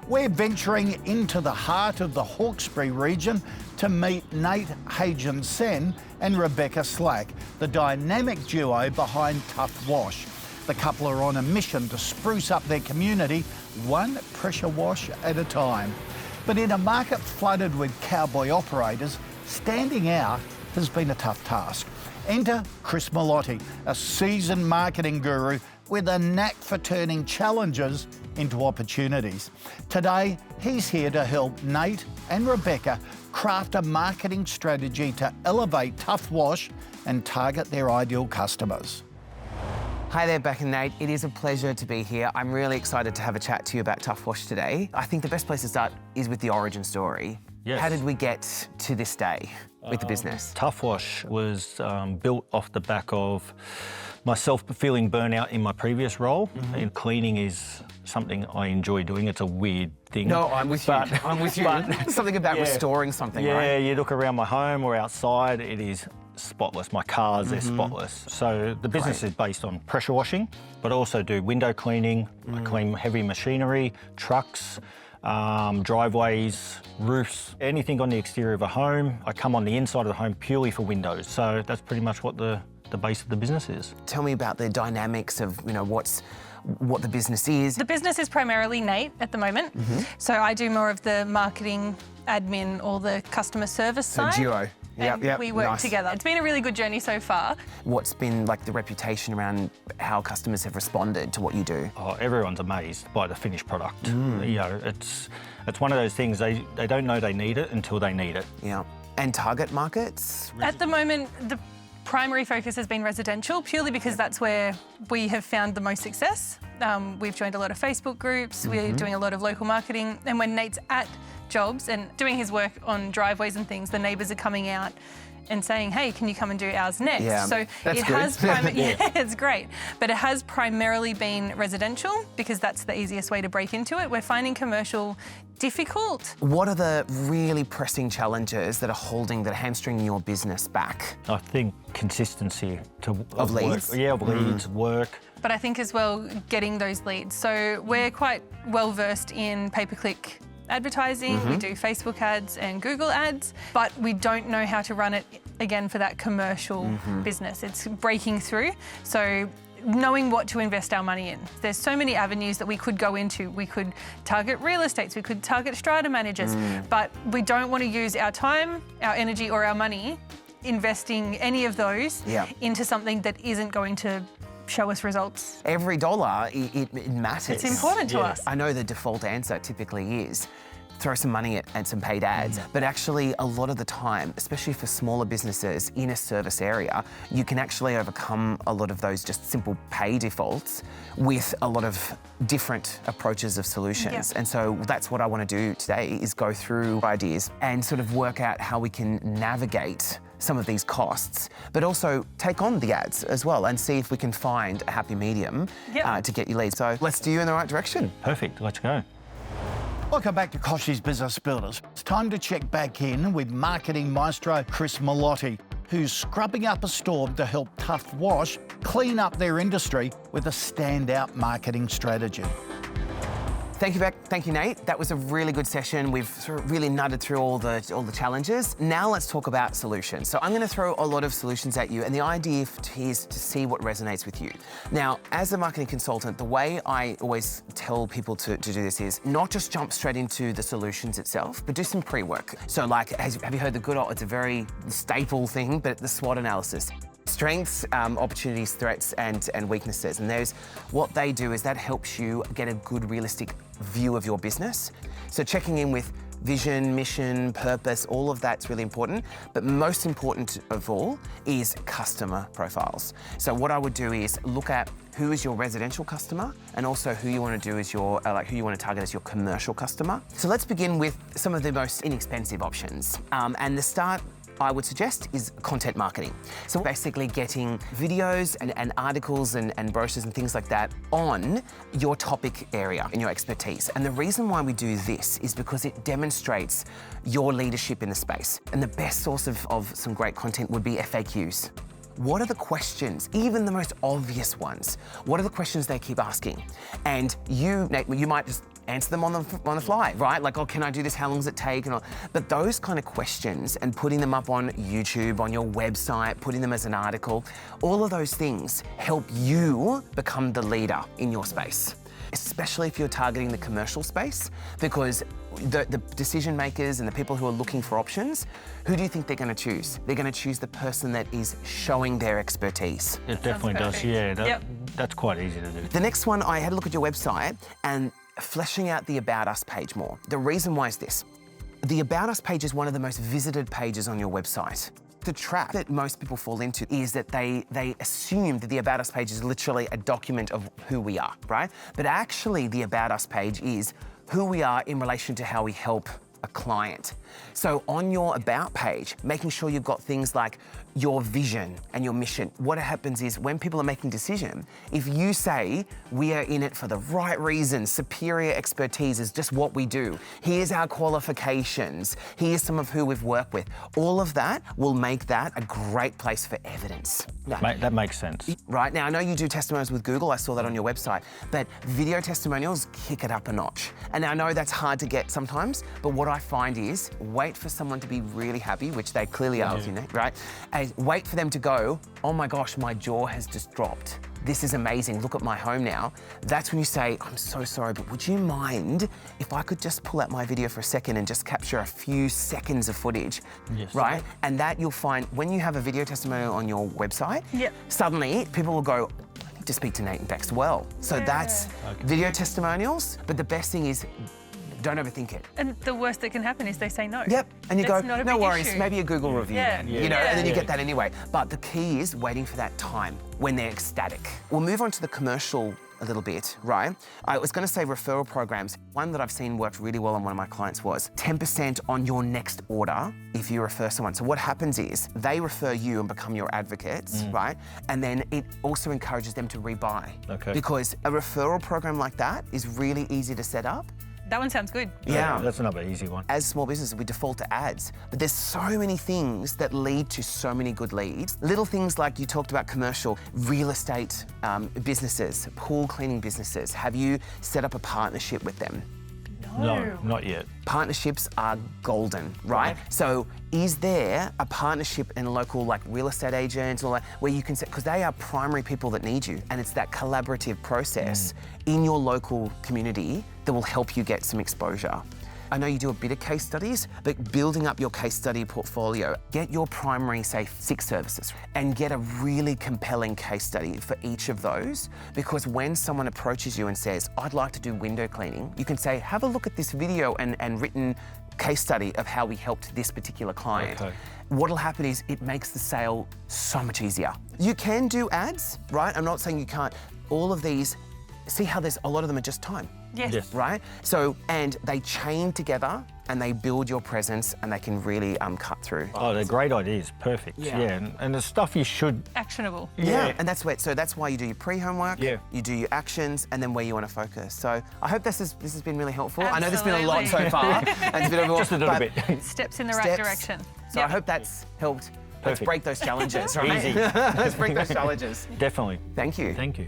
We're venturing into the heart of the Hawkesbury region to meet Nate Hagen-Sen and Rebecca Slack, the dynamic duo behind Tough Wash. The couple are on a mission to spruce up their community, one pressure wash at a time. But in a market flooded with cowboy operators, standing out has been a tough task. Enter Chris Malotti, a seasoned marketing guru with a knack for turning challenges into opportunities. Today, he's here to help Nate and Rebecca craft a marketing strategy to elevate Tough Wash and target their ideal customers. Hi there, Beck and Nate. It is a pleasure to be here. I'm really excited to have a chat to you about Tough Wash today. I think the best place to start is with the origin story. Yes. How did we get to this day with the business? Tough Wash was built off the back of myself feeling burnout in my previous role. And cleaning is something I enjoy doing. It's a weird thing. No, I'm with you. I'm with you. Something about restoring something, right? Yeah, you look around my home or outside, it is spotless. My cars, they're spotless. So the business is based on pressure washing, but I also do window cleaning. I clean heavy machinery, trucks, driveways, roofs, anything on the exterior of a home. I come on the inside of the home purely for windows. So that's pretty much what the base of the business is. Tell me about the dynamics of, what the business is. The business is primarily Nate at the moment. So I do more of the marketing, admin, or the customer service side. Duo. And we work together. It's been a really good journey so far. What's been like the reputation around how customers have responded to what you do? Oh, everyone's amazed by the finished product. It's one of those things, they don't know they need it until they need it. Yeah. And target markets? At the moment, the primary focus has been residential, purely because that's where we have found the most success. We've joined a lot of Facebook groups, we're doing a lot of local marketing, and when Nate's at jobs and doing his work on driveways and things, the neighbours are coming out and saying, hey, can you come and do ours next? Yeah, so that's it good. has it's great. But it has primarily been residential because that's the easiest way to break into it. We're finding commercial difficult. What are the really pressing challenges that are hamstringing your business back? I think consistency Of leads? Work. Yeah, of leads, work. But I think as well, getting those leads. So we're quite well versed in pay-per-click advertising, we do Facebook ads and Google ads, but we don't know how to run it again for that commercial business. It's breaking through. So knowing what to invest our money in. There's so many avenues that we could go into. We could target real estates, we could target strata managers, but we don't want to use our time, our energy, or our money investing any of those into something that isn't going to show us results. Every dollar, it matters. It's important to us. I know the default answer typically is throw some money at some paid ads, but actually a lot of the time, especially for smaller businesses in a service area, you can actually overcome a lot of those just simple pay defaults with a lot of different approaches of solutions. And so that's what I want to do today, is go through ideas and sort of work out how we can navigate some of these costs, but also take on the ads as well and see if we can find a happy medium to get you leads. So let's steer you in the right direction. Perfect, let's go. Welcome back to Kochie's Business Builders. It's time to check back in with marketing maestro Chris Malotti, who's scrubbing up a storm to help Tough Wash clean up their industry with a standout marketing strategy. Thank you, Beck. Thank you, Nate. That was a really good session. We've sort of really nutted through all the challenges. Now let's talk about solutions. So I'm going to throw a lot of solutions at you, and the idea is to see what resonates with you. Now, as a marketing consultant, the way I always tell people to do this is not just jump straight into the solutions itself, but do some pre-work. So like, have you heard the good old, it's a very staple thing, but the SWOT analysis. Strengths, opportunities, threats, and weaknesses. And what they do is that helps you get a good, realistic view of your business. So checking in with vision, mission, purpose, all of that's really important. But most important of all is customer profiles. So what I would do is look at who is your residential customer and also who you want to do as your, who you want to target as your commercial customer. So let's begin with some of the most inexpensive options. And the start I would suggest is content marketing. So basically getting videos and articles and brochures and things like that on your topic area and your expertise. And the reason why we do this is because it demonstrates your leadership in the space. And the best source of some great content would be FAQs. What are the questions, even the most obvious ones? What are the questions they keep asking? And you, Nate, you might just answer them on the fly, right? Like, oh, can I do this? How long does it take? And all. But those kind of questions and putting them up on YouTube, on your website, putting them as an article, all of those things help you become the leader in your space. Especially if you're targeting the commercial space, because the decision makers and the people who are looking for options, who do you think they're going to choose? They're going to choose the person that is showing their expertise. It definitely does, perfect. yeah. That's quite easy to do. The next one, I had a look at your website and fleshing out the About Us page more. The reason why is this. The About Us page is one of the most visited pages on your website. The trap that most people fall into is that they assume that the About Us page is literally a document of who we are, right? But actually the About Us page is who we are in relation to how we help a client. So on your About page, making sure you've got things like your vision and your mission. What happens is when people are making decisions, if you say we are in it for the right reasons, superior expertise is just what we do, here's our qualifications, here's some of who we've worked with, all of that will make that a great place for evidence. That makes sense. Right, now I know you do testimonials with Google, I saw that on your website, but video testimonials kick it up a notch. And I know that's hard to get sometimes, but what I find is wait for someone to be really happy, which they clearly are, you know, right? And wait for them to go, oh my gosh, my jaw has just dropped. This is amazing, look at my home now. That's when you say, I'm so sorry, but would you mind if I could just pull out my video for a second and just capture a few seconds of footage, Yes. right? And that you'll find when you have a video testimonial on your website, Yep. suddenly people will go, I need to speak to Nate and Bex well. So that's video testimonials, but the best thing is don't overthink it. And the worst that can happen is they say no. Yep, and you That's go, not a no big worries, issue. maybe a Google review Yeah. then, Yeah. you know, and then you Yeah. get that anyway. But the key is waiting for that time when they're ecstatic. We'll move on to the commercial a little bit, right? I was gonna say referral programs. One that I've seen worked really well on one of my clients was 10% on your next order if you refer someone. So what happens is they refer you and become your advocates, right? And then it also encourages them to rebuy. Okay. Because a referral program like that is really easy to set up. That one sounds good. Yeah. That's another easy one. As small businesses, we default to ads, but there's so many things that lead to so many good leads. Little things like you talked about commercial, real estate businesses, pool cleaning businesses. Have you set up a partnership with them? No, not yet. Partnerships are golden, right? So is there a partnership in a local like real estate agents or like where you can say, because they are primary people that need you, and it's that collaborative process in your local community that will help you get some exposure. I know you do a bit of case studies, but building up your case study portfolio, get your primary, say, 6 services and get a really compelling case study for each of those. Because when someone approaches you and says, I'd like to do window cleaning, you can say, have a look at this video and written case study of how we helped this particular client. Okay. What'll happen is it makes the sale so much easier. You can do ads, right? I'm not saying you can't. All of these, see how there's a lot of them are just time. Yes. Yes. Right? So, and they chain together and they build your presence and they can really cut through. Oh, they're great ideas. Perfect. Yeah. Yeah. And the stuff you should. Actionable. Yeah, and that's where, so that's why you do your pre-homework, Yeah. you do your actions, and then where you want to focus. So I hope this has been really helpful. I know there's been a lot so Absolutely. far. And it's been a Just a little but bit. Steps in the right steps. direction. So I Yep. hope that's helped. Let's Perfect. break those challenges, right? Easy. Let's break those challenges. Definitely. Thank you. Thank you.